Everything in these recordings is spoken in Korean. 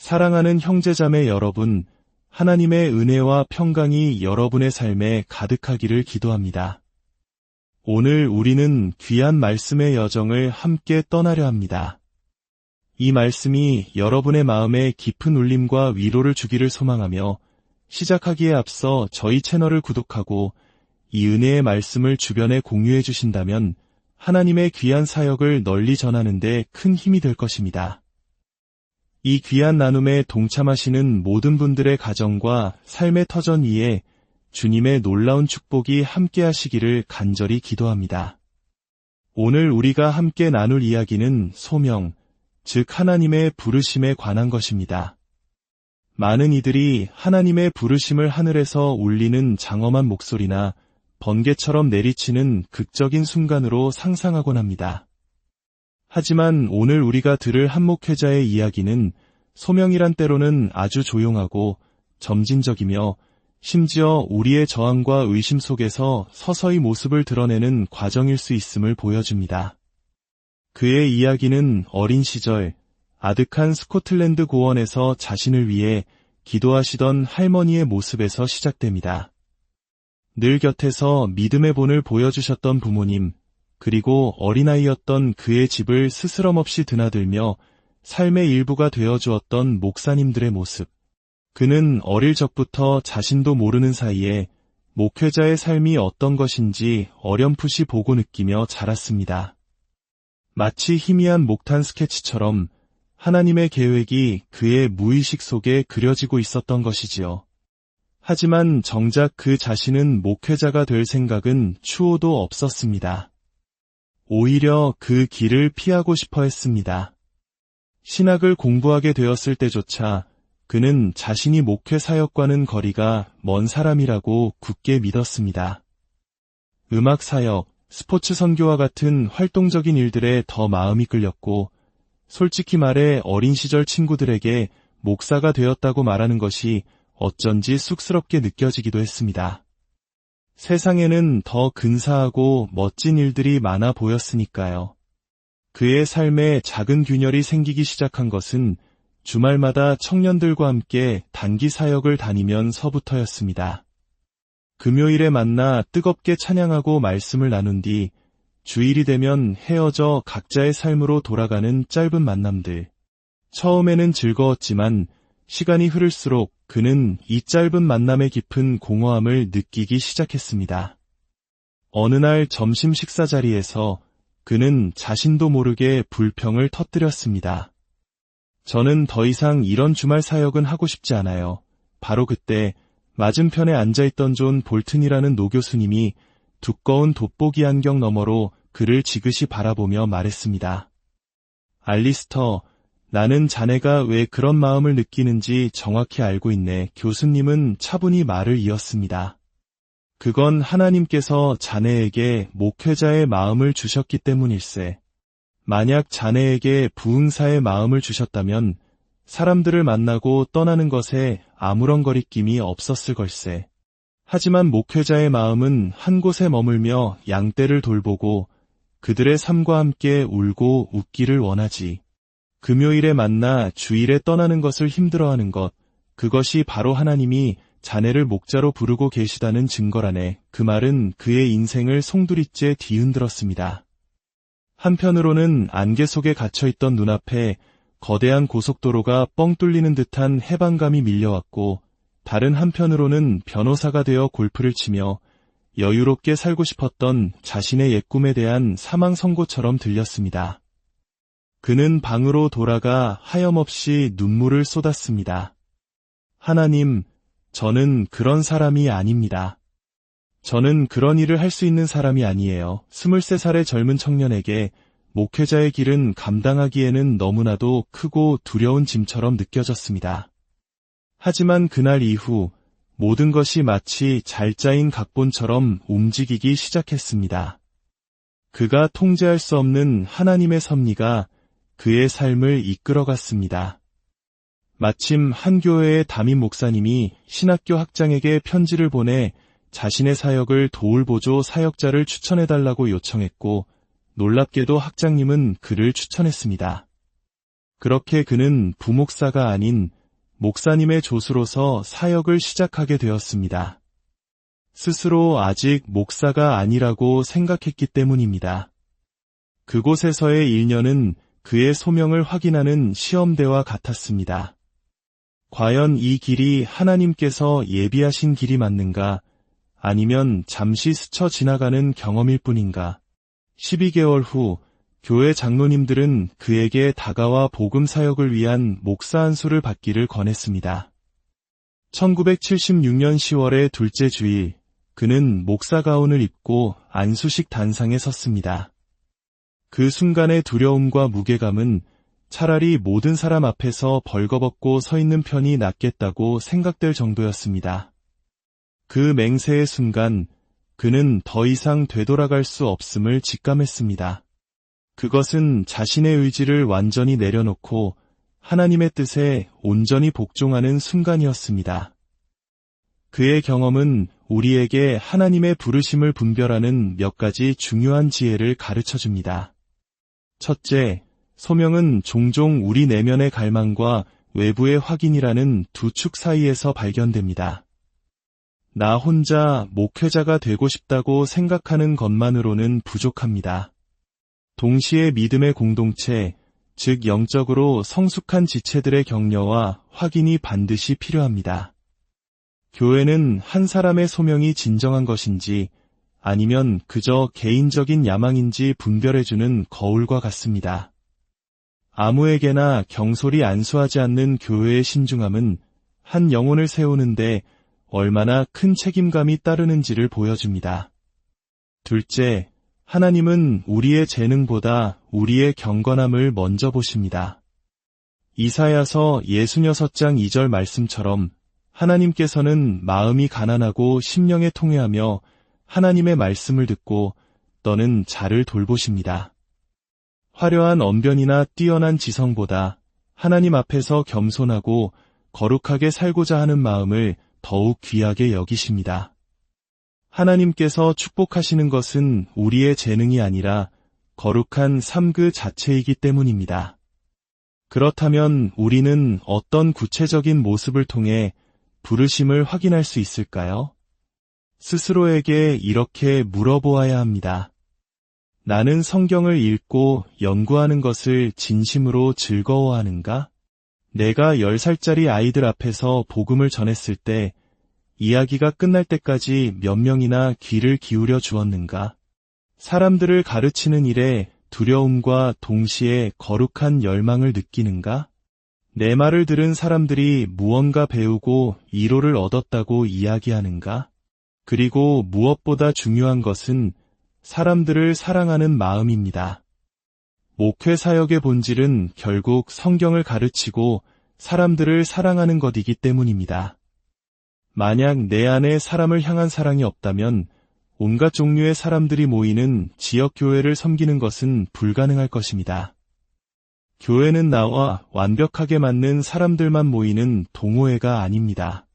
사랑하는 형제자매 여러분, 하나님의 은혜와 평강이 여러분의 삶에 가득하기를 기도합니다. 오늘 우리는 귀한 말씀의 여정을 함께 떠나려 합니다. 이 말씀이 여러분의 마음에 깊은 울림과 위로를 주기를 소망하며 시작하기에 앞서 저희 채널을 구독하고 이 은혜의 말씀을 주변에 공유해 주신다면 하나님의 귀한 사역을 널리 전하는 데 큰 힘이 될 것입니다. 이 귀한 나눔에 동참하시는 모든 분들의 가정과 삶의 터전 위에 주님의 놀라운 축복이 함께 하시기를 간절히 기도합니다. 오늘 우리가 함께 나눌 이야기는 소명, 즉 하나님의 부르심에 관한 것입니다. 많은 이들이 하나님의 부르심을 하늘에서 울리는 장엄한 목소리나 번개처럼 내리치는 극적인 순간으로 상상하곤 합니다. 하지만 오늘 우리가 들을 한 목회자의 이야기는 소명이란 때로는 아주 조용하고 점진적이며 심지어 우리의 저항과 의심 속에서 서서히 모습을 드러내는 과정일 수 있음을 보여줍니다. 그의 이야기는 어린 시절 아득한 스코틀랜드 고원에서 자신을 위해 기도하시던 할머니의 모습에서 시작됩니다. 늘 곁에서 믿음의 본을 보여주셨던 부모님, 그리고 어린아이였던 그의 집을 스스럼없이 드나들며 삶의 일부가 되어주었던 목사님들의 모습. 그는 어릴 적부터 자신도 모르는 사이에 목회자의 삶이 어떤 것인지 어렴풋이 보고 느끼며 자랐습니다. 마치 희미한 목탄 스케치처럼 하나님의 계획이 그의 무의식 속에 그려지고 있었던 것이지요. 하지만 정작 그 자신은 목회자가 될 생각은 추호도 없었습니다. 오히려 그 길을 피하고 싶어 했습니다. 신학을 공부하게 되었을 때조차 그는 자신이 목회 사역과는 거리가 먼 사람이라고 굳게 믿었습니다. 음악 사역, 스포츠 선교와 같은 활동적인 일들에 더 마음이 끌렸고, 솔직히 말해 어린 시절 친구들에게 목사가 되었다고 말하는 것이 어쩐지 쑥스럽게 느껴지기도 했습니다. 세상에는 더 근사하고 멋진 일들이 많아 보였으니까요. 그의 삶에 작은 균열이 생기기 시작한 것은 주말마다 청년들과 함께 단기 사역을 다니면서부터였습니다. 금요일에 만나 뜨겁게 찬양하고 말씀을 나눈 뒤 주일이 되면 헤어져 각자의 삶으로 돌아가는 짧은 만남들. 처음에는 즐거웠지만 시간이 흐를수록 그는 이 짧은 만남의 깊은 공허함을 느끼기 시작했습니다. 어느 날 점심 식사 자리에서 그는 자신도 모르게 불평을 터뜨렸습니다. 저는 더 이상 이런 주말 사역은 하고 싶지 않아요. 바로 그때 맞은편에 앉아있던 존 볼튼이라는 노교수님이 두꺼운 돋보기 안경 너머로 그를 지그시 바라보며 말했습니다. 알리스터, 나는 자네가 왜 그런 마음을 느끼는지 정확히 알고 있네. 교수님은 차분히 말을 이었습니다. 그건 하나님께서 자네에게 목회자의 마음을 주셨기 때문일세. 만약 자네에게 부흥사의 마음을 주셨다면 사람들을 만나고 떠나는 것에 아무런 거리낌이 없었을 걸세. 하지만 목회자의 마음은 한 곳에 머물며 양떼를 돌보고 그들의 삶과 함께 울고 웃기를 원하지. 금요일에 만나 주일에 떠나는 것을 힘들어하는 것, 그것이 바로 하나님이 자네를 목자로 부르고 계시다는 증거라네. 그 말은 그의 인생을 송두리째 뒤흔들었습니다. 한편으로는 안개 속에 갇혀있던 눈앞에 거대한 고속도로가 뻥 뚫리는 듯한 해방감이 밀려왔고, 다른 한편으로는 변호사가 되어 골프를 치며 여유롭게 살고 싶었던 자신의 옛 꿈에 대한 사망 선고처럼 들렸습니다. 그는 방으로 돌아가 하염없이 눈물을 쏟았습니다. 하나님, 저는 그런 사람이 아닙니다. 저는 그런 일을 할 수 있는 사람이 아니에요. 23살의 젊은 청년에게 목회자의 길은 감당하기에는 너무나도 크고 두려운 짐처럼 느껴졌습니다. 하지만 그날 이후 모든 것이 마치 잘 짜인 각본처럼 움직이기 시작했습니다. 그가 통제할 수 없는 하나님의 섭리가 그의 삶을 이끌어갔습니다. 마침 한 교회의 담임 목사님이 신학교 학장에게 편지를 보내 자신의 사역을 도울 보조 사역자를 추천해달라고 요청했고, 놀랍게도 학장님은 그를 추천했습니다. 그렇게 그는 부목사가 아닌 목사님의 조수로서 사역을 시작하게 되었습니다. 스스로 아직 목사가 아니라고 생각했기 때문입니다. 그곳에서의 1년은 그의 소명을 확인하는 시험대와 같았습니다. 과연 이 길이 하나님께서 예비하신 길이 맞는가? 아니면 잠시 스쳐 지나가는 경험일 뿐인가? 12개월 후 교회 장로님들은 그에게 다가와 복음 사역을 위한 목사 안수를 받기를 권했습니다. 1976년 10월의 둘째 주일, 그는 목사 가운을 입고 안수식 단상에 섰습니다. 그 순간의 두려움과 무게감은 차라리 모든 사람 앞에서 벌거벗고 서 있는 편이 낫겠다고 생각될 정도였습니다. 그 맹세의 순간 그는 더 이상 되돌아갈 수 없음을 직감했습니다. 그것은 자신의 의지를 완전히 내려놓고 하나님의 뜻에 온전히 복종하는 순간이었습니다. 그의 경험은 우리에게 하나님의 부르심을 분별하는 몇 가지 중요한 지혜를 가르쳐줍니다. 첫째, 소명은 종종 우리 내면의 갈망과 외부의 확인이라는 두 축 사이에서 발견됩니다. 나 혼자 목회자가 되고 싶다고 생각하는 것만으로는 부족합니다. 동시에 믿음의 공동체, 즉 영적으로 성숙한 지체들의 격려와 확인이 반드시 필요합니다. 교회는 한 사람의 소명이 진정한 것인지 아니면 그저 개인적인 야망인지 분별해주는 거울과 같습니다. 아무에게나 경솔히 안수하지 않는 교회의 신중함은 한 영혼을 세우는데 얼마나 큰 책임감이 따르는지를 보여줍니다. 둘째, 하나님은 우리의 재능보다 우리의 경건함을 먼저 보십니다. 이사야서 66장 2절 말씀처럼 하나님께서는 마음이 가난하고 심령에 통회하며 하나님의 말씀을 듣고 너는 자를 돌보십니다. 화려한 언변이나 뛰어난 지성보다 하나님 앞에서 겸손하고 거룩하게 살고자 하는 마음을 더욱 귀하게 여기십니다. 하나님께서 축복하시는 것은 우리의 재능이 아니라 거룩한 삶 그 자체이기 때문입니다. 그렇다면 우리는 어떤 구체적인 모습을 통해 부르심을 확인할 수 있을까요? 스스로에게 이렇게 물어보아야 합니다. 나는 성경을 읽고 연구하는 것을 진심으로 즐거워하는가? 내가 10살짜리 아이들 앞에서 복음을 전했을 때 이야기가 끝날 때까지 몇 명이나 귀를 기울여 주었는가? 사람들을 가르치는 일에 두려움과 동시에 거룩한 열망을 느끼는가? 내 말을 들은 사람들이 무언가 배우고 위로를 얻었다고 이야기하는가? 그리고 무엇보다 중요한 것은 사람들을 사랑하는 마음입니다. 목회 사역의 본질은 결국 성경을 가르치고 사람들을 사랑하는 것이기 때문입니다. 만약 내 안에 사람을 향한 사랑이 없다면 온갖 종류의 사람들이 모이는 지역교회를 섬기는 것은 불가능할 것입니다. 교회는 나와 완벽하게 맞는 사람들만 모이는 동호회가 아닙니다.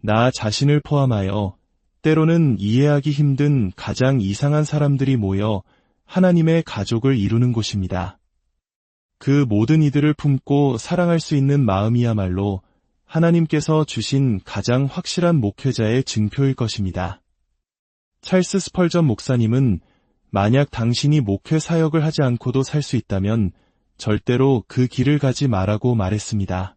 나 자신을 포함하여 때로는 이해하기 힘든 가장 이상한 사람들이 모여 하나님의 가족을 이루는 곳입니다. 그 모든 이들을 품고 사랑할 수 있는 마음이야말로 하나님께서 주신 가장 확실한 목회자의 증표일 것입니다. 찰스 스펄전 목사님은 만약 당신이 목회 사역을 하지 않고도 살 수 있다면 절대로 그 길을 가지 마라고 말했습니다.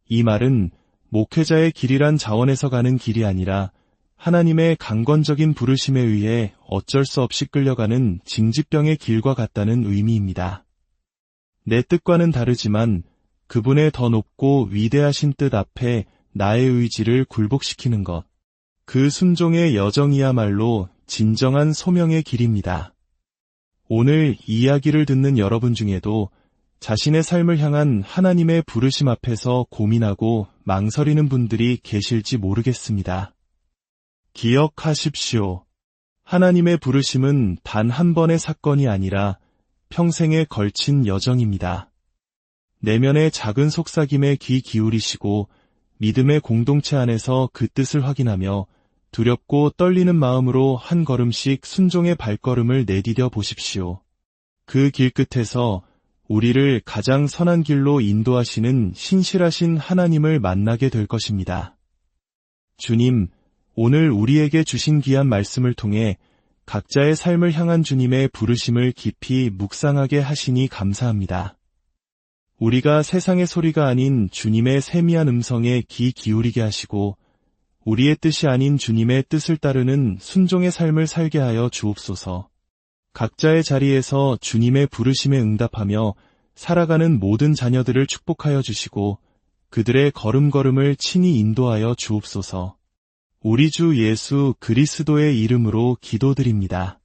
이 말은 목회자의 길이란 자원에서 가는 길이 아니라 하나님의 강권적인 부르심에 의해 어쩔 수 없이 끌려가는 징집병의 길과 같다는 의미입니다. 내 뜻과는 다르지만 그분의 더 높고 위대하신 뜻 앞에 나의 의지를 굴복시키는 것. 그 순종의 여정이야말로 진정한 소명의 길입니다. 오늘 이야기를 듣는 여러분 중에도 자신의 삶을 향한 하나님의 부르심 앞에서 고민하고 망설이는 분들이 계실지 모르겠습니다. 기억하십시오. 하나님의 부르심은 단 한 번의 사건이 아니라 평생에 걸친 여정입니다. 내면의 작은 속삭임에 귀 기울이시고 믿음의 공동체 안에서 그 뜻을 확인하며 두렵고 떨리는 마음으로 한 걸음씩 순종의 발걸음을 내디뎌 보십시오. 그 길 끝에서 우리를 가장 선한 길로 인도하시는 신실하신 하나님을 만나게 될 것입니다. 주님, 오늘 우리에게 주신 귀한 말씀을 통해 각자의 삶을 향한 주님의 부르심을 깊이 묵상하게 하시니 감사합니다. 우리가 세상의 소리가 아닌 주님의 세미한 음성에 귀 기울이게 하시고 우리의 뜻이 아닌 주님의 뜻을 따르는 순종의 삶을 살게 하여 주옵소서. 각자의 자리에서 주님의 부르심에 응답하며 살아가는 모든 자녀들을 축복하여 주시고 그들의 걸음걸음을 친히 인도하여 주옵소서. 우리 주 예수 그리스도의 이름으로 기도드립니다.